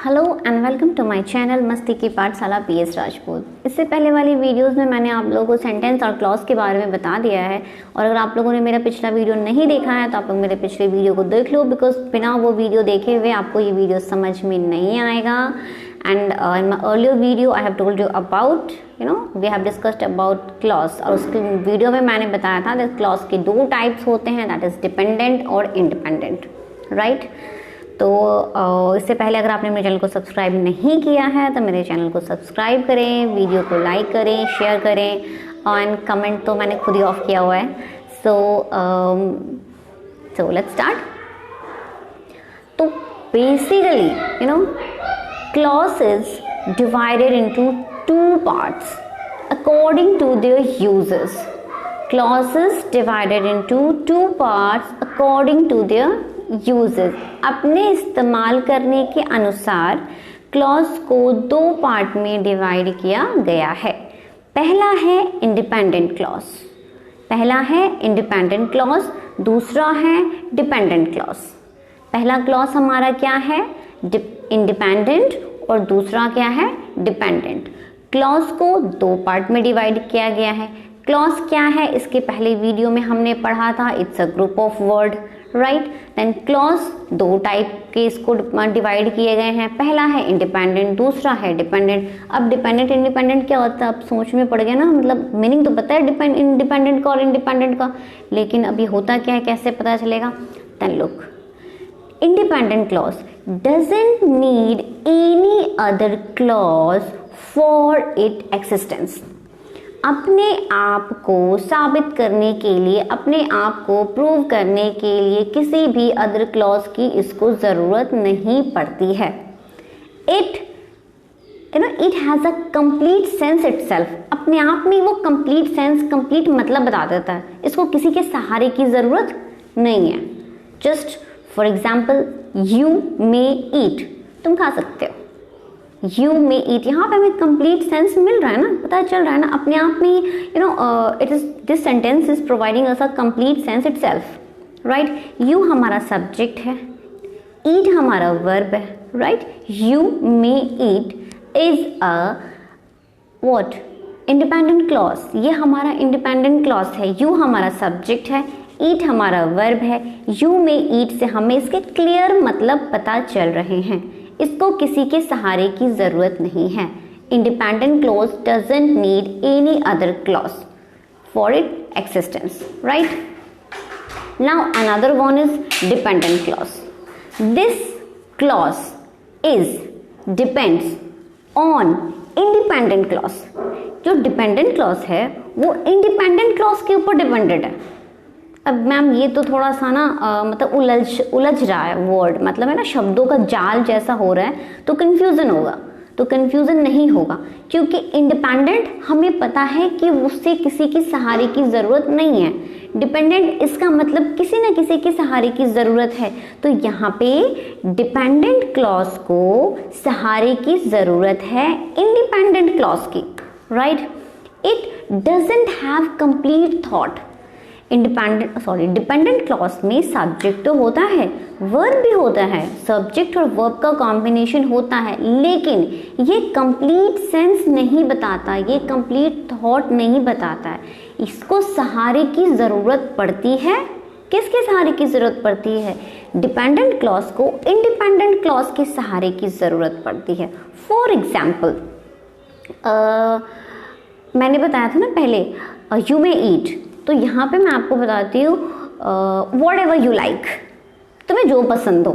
Hello and welcome to my channel मस्ती की पाठशाला पीएस राजपूत। इससे पहले वाली वीडियोस में मैंने आप लोगों को सेंटेंस और क्लॉज के बारे में बता दिया है, और अगर आप लोगों ने मेरा पिछला वीडियो नहीं देखा है तो आप लोग मेरे पिछले वीडियो को देख लो, बिकॉज बिना वो वीडियो देखे हुए आपको ये वीडियो समझ में नहीं आएगा। And in my earlier video I have told you about we have discussed about clause, और उसके वीडियो में मैंने बताया था दैट क्लॉज के दो टाइप्स होते हैं, दैट इज डिपेंडेंट और इंडिपेंडेंट, राइट। तो इससे पहले अगर आपने मेरे चैनल को सब्सक्राइब नहीं किया है तो मेरे चैनल को सब्सक्राइब करें, वीडियो को लाइक करें, शेयर करें, एंड कमेंट तो मैंने खुद ही ऑफ किया हुआ है। So let's start. तो basically clause is divided into two parts according to their uses. Clause is divided into two parts according to their uses. अपने इस्तेमाल करने के अनुसार क्लॉज को दो पार्ट में डिवाइड किया गया है। पहला है इंडिपेंडेंट क्लॉज, दूसरा है डिपेंडेंट क्लॉज। पहला क्लॉज हमारा क्या है, इंडिपेंडेंट, और दूसरा क्या है, डिपेंडेंट। क्लॉज को दो पार्ट में डिवाइड किया गया है। क्लॉज क्या है, इसके पहले वीडियो में हमने पढ़ा था, it's a group of word, right. Then clause दो टाइप के इसको डिवाइड किए गए हैं, पहला है इंडिपेंडेंट, दूसरा है डिपेंडेंट। अब डिपेंडेंट इंडिपेंडेंट क्या होता है, अब सोच में पड़ गया ना, मतलब मीनिंग तो पता है इंडिपेंडेंट का और इंडिपेंडेंट का, लेकिन अभी होता क्या है, कैसे पता चलेगा। Then look, independent clause doesn't need any other clause for it existence. अपने आप को साबित करने के लिए, अपने आप को प्रूव करने के लिए किसी भी अदर क्लॉज की इसको जरूरत नहीं पड़ती है। It has a complete sense itself. अपने आप में वो कंप्लीट सेंस, कंप्लीट मतलब बता देता है, इसको किसी के सहारे की जरूरत नहीं है। Just for example, you may eat, तुम खा सकते हो। यू मे ईट, यहाँ पे हमें कंप्लीट सेंस मिल रहा है ना, पता चल रहा है ना अपने आप में, it is this sentence is providing us a complete sense itself, right. You हमारा सब्जेक्ट है, ईट हमारा वर्ब है, right. You may eat is a what, independent clause. ये हमारा इंडिपेंडेंट क्लॉज है। यू हमारा सब्जेक्ट है, ईट हमारा वर्ब है। यू मे ईट से हमें इसके क्लियर मतलब पता चल रहे हैं, इसको किसी के सहारे की जरूरत नहीं है। Independent clause doesn't need any other clause for it existence, right. Now another one is dependent clause. This clause is depends on independent clause. जो डिपेंडेंट क्लॉज है वो इंडिपेंडेंट क्लॉज के ऊपर डिपेंडेंट है। अब मैम ये तो थोड़ा सा ना मतलब उलझ रहा है वर्ड, मतलब है ना, शब्दों का जाल जैसा हो रहा है, तो कंफ्यूजन होगा। तो कंफ्यूजन नहीं होगा, क्योंकि इंडिपेंडेंट हमें पता है कि उससे किसी की सहारे की जरूरत नहीं है। डिपेंडेंट इसका मतलब किसी न किसी के सहारे की जरूरत है। तो यहाँ पे डिपेंडेंट क्लॉज को सहारे की जरूरत है इंडिपेंडेंट क्लॉज की, right. It doesn't have complete thought. Dependent clause में सब्जेक्ट तो होता है, वर्ब भी होता है, सब्जेक्ट और वर्ब का कॉम्बिनेशन होता है, लेकिन ये कंप्लीट सेंस नहीं बताता, ये कंप्लीट थॉट नहीं बताता है। इसको सहारे की जरूरत पड़ती है। किसके सहारे की जरूरत पड़ती है? डिपेंडेंट क्लॉज को इंडिपेंडेंट क्लॉज के सहारे की जरूरत पड़ती है। फॉर एग्जाम्पल, मैंने बताया था ना पहले, यू मे ईट, तो यहाँ पे मैं आपको बताती हूँ वॉट एवर यू लाइक, तुम्हें जो पसंद हो।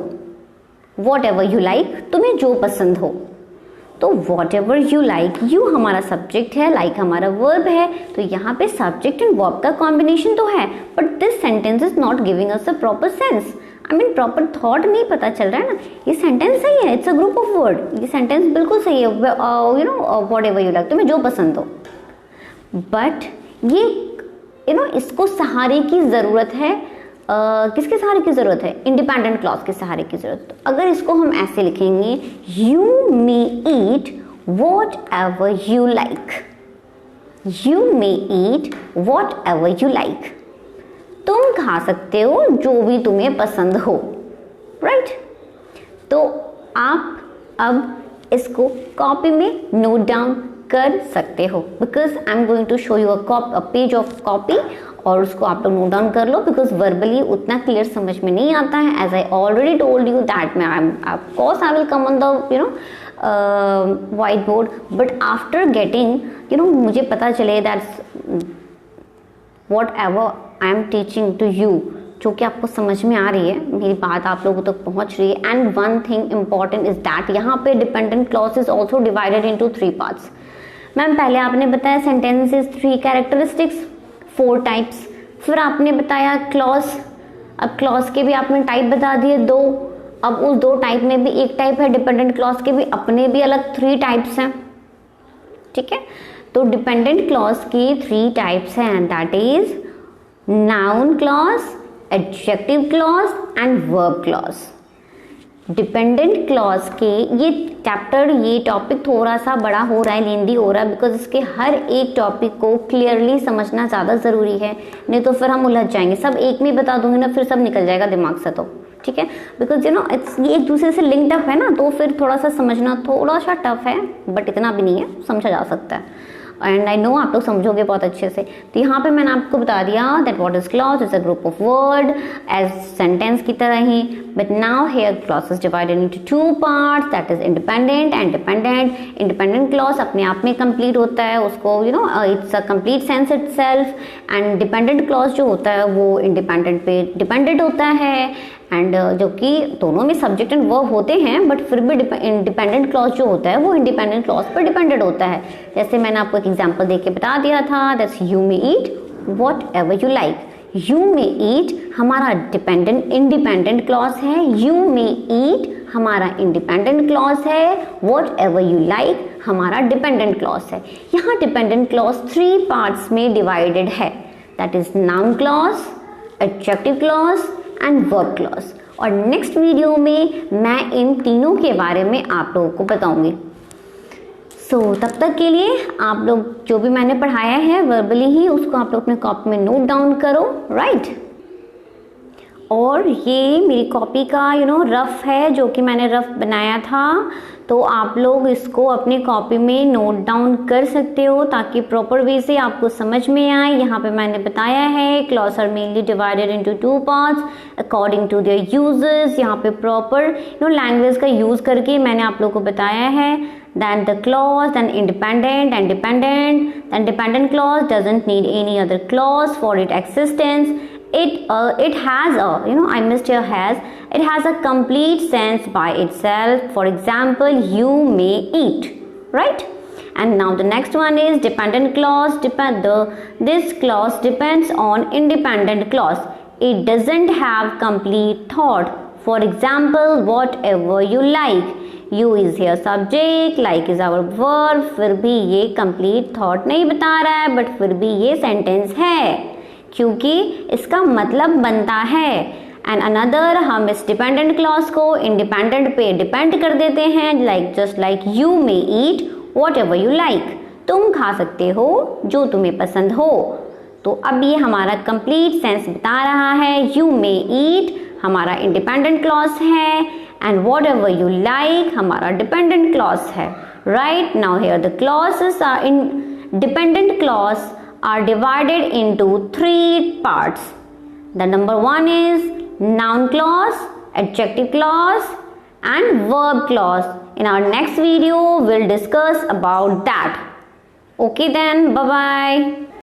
वॉट एवर यू लाइक, तुम्हें जो पसंद हो। तो what ever you like, you हमारा सब्जेक्ट है, लाइक हमारा वर्ब है, तो यहाँ पे सब्जेक्ट एंड वर्ब का कॉम्बिनेशन तो है, but this sentence is not giving us a proper sense. I mean proper thought नहीं पता चल रहा है ना। ये सेंटेंस सही है, it's a group of word, ये सेंटेंस बिल्कुल सही है, वॉट एवर यू लाइक, तुम्हें जो पसंद हो, बट ये इसको सहारे की जरूरत है। किसके सहारे की जरूरत है? इंडिपेंडेंट क्लॉज के सहारे की जरूरत। तो अगर इसको हम ऐसे लिखेंगे, you may eat what ever you like, you may eat what ever you like, तुम खा सकते हो जो भी तुम्हें पसंद हो, राइट। तो आप अब इसको कॉपी में नोट डाउन कर सकते हो, because I am going to show you a page of copy, और उसको आप लोग नोट डाउन कर लो, बिकॉज वर्बली उतना क्लियर समझ में नहीं आता है. As I already told you that मैं of course I will come on the whiteboard, but after getting मुझे पता चले that's whatever I am teaching to you, जो कि आपको समझ में आ रही है, मेरी बात आप लोगों तक पहुंच रही है. And one thing important is that यहाँ पे dependent clause is also divided into 3 parts. Ma'am पहले आपने बताया सेंटेंसेस 3 कैरेक्टरिस्टिक्स 4 टाइप्स, फिर आपने बताया क्लॉज. अब क्लॉज के भी आपने टाइप बता दिए 2. अब उस 2 टाइप में भी एक टाइप है डिपेंडेंट क्लॉज के भी अपने भी अलग 3 टाइप्स हैं. ठीक है, तो डिपेंडेंट क्लॉज की 3 टाइप्स हैं, that is noun clause, adjective clause and verb clause. Dependent clause के ये चैप्टर, ये टॉपिक थोड़ा सा बड़ा हो रहा है, लेंदी हो रहा है, बिकॉज इसके हर एक टॉपिक को क्लियरली समझना ज़्यादा ज़रूरी है, नहीं तो फिर हम उलझ जाएंगे. सब एक में बता दूंगी ना, फिर सब निकल जाएगा दिमाग से. तो ठीक है, बिकॉज इट्स ये एक दूसरे से लिंक्ड अप है ना, तो फिर थोड़ा सा समझना थोड़ा सा टफ है, बट इतना भी नहीं है, समझा जा सकता है. एंड आई नो आप लोग समझोगे बहुत अच्छे से. तो यहाँ पे मैंने आपको बता दिया that what is clause is a group of word as sentence की तरह ही, but now here clause is divided into 2 parts, that is independent and dependent. Independent clause अपने आप में कंप्लीट होता है, उसको it's a complete sense itself. And dependent clause जो होता है वो इंडिपेंडेंट पे डिपेंडेंट होता है, एंड जो कि दोनों में सब्जेक्ट एंड वर्ब होते हैं, बट फिर भी इंडिपेंडेंट क्लॉज जो होता है वो इंडिपेंडेंट क्लॉज पर डिपेंडेंट होता है. जैसे मैंने आपको एक एग्जांपल देके बता दिया था, that's you may eat whatever you like. You may eat हमारा इंडिपेंडेंट क्लॉज है, यू मे ईट हमारा इंडिपेंडेंट क्लॉज है, व्हाट एवर यू लाइक हमारा डिपेंडेंट क्लॉज है. यहाँ डिपेंडेंट क्लॉज 3 पार्ट्स में डिवाइडेड है, that is noun clause, adjective clause and verb clause. और नेक्स्ट वीडियो में मैं इन तीनों के बारे में आप लोगों को बताऊंगी. सो तब तक के लिए आप लोग जो भी मैंने पढ़ाया है वर्बली ही, उसको आप लोग अपने कॉपी में नोट डाउन करो, राइट. और ये मेरी कॉपी का रफ है, जो कि मैंने रफ बनाया था, तो आप लोग इसको अपनी कॉपी में नोट डाउन कर सकते हो ताकि प्रॉपर वे से आपको समझ में आए. यहाँ पे मैंने बताया है clause are mainly divided into 2 parts according to their uses. यहाँ पे प्रॉपर लैंग्वेज का यूज करके मैंने आप लोगों को बताया है. Then the clause, then independent and dependent. Then dependent clause doesn't need any other clause for its existence. It has a, I missed here has. It has a complete sense by itself. For example, you may eat, right? And now the next one is dependent clause. This clause depends on independent clause. It doesn't have complete thought. For example, whatever you like. You is here subject, like is our verb. फिर भी ये complete thought नहीं बता रहा है, but फिर भी ये sentence है, क्योंकि इसका मतलब बनता है. एंड अनदर हम इस डिपेंडेंट क्लॉज को इंडिपेंडेंट पे डिपेंड कर देते हैं, like just like you may eat what ever you like. तुम खा सकते हो जो तुम्हें पसंद हो. तो अब ये हमारा कंप्लीट सेंस बता रहा है. यू मे ईट हमारा इंडिपेंडेंट क्लॉज है, and whatever you like हमारा डिपेंडेंट क्लॉज है, right. Now here the clauses are independent clause are divided into 3 parts. The number 1 is noun clause, adjective clause and verb clause. In our next video we'll discuss about that. Okay then, bye bye.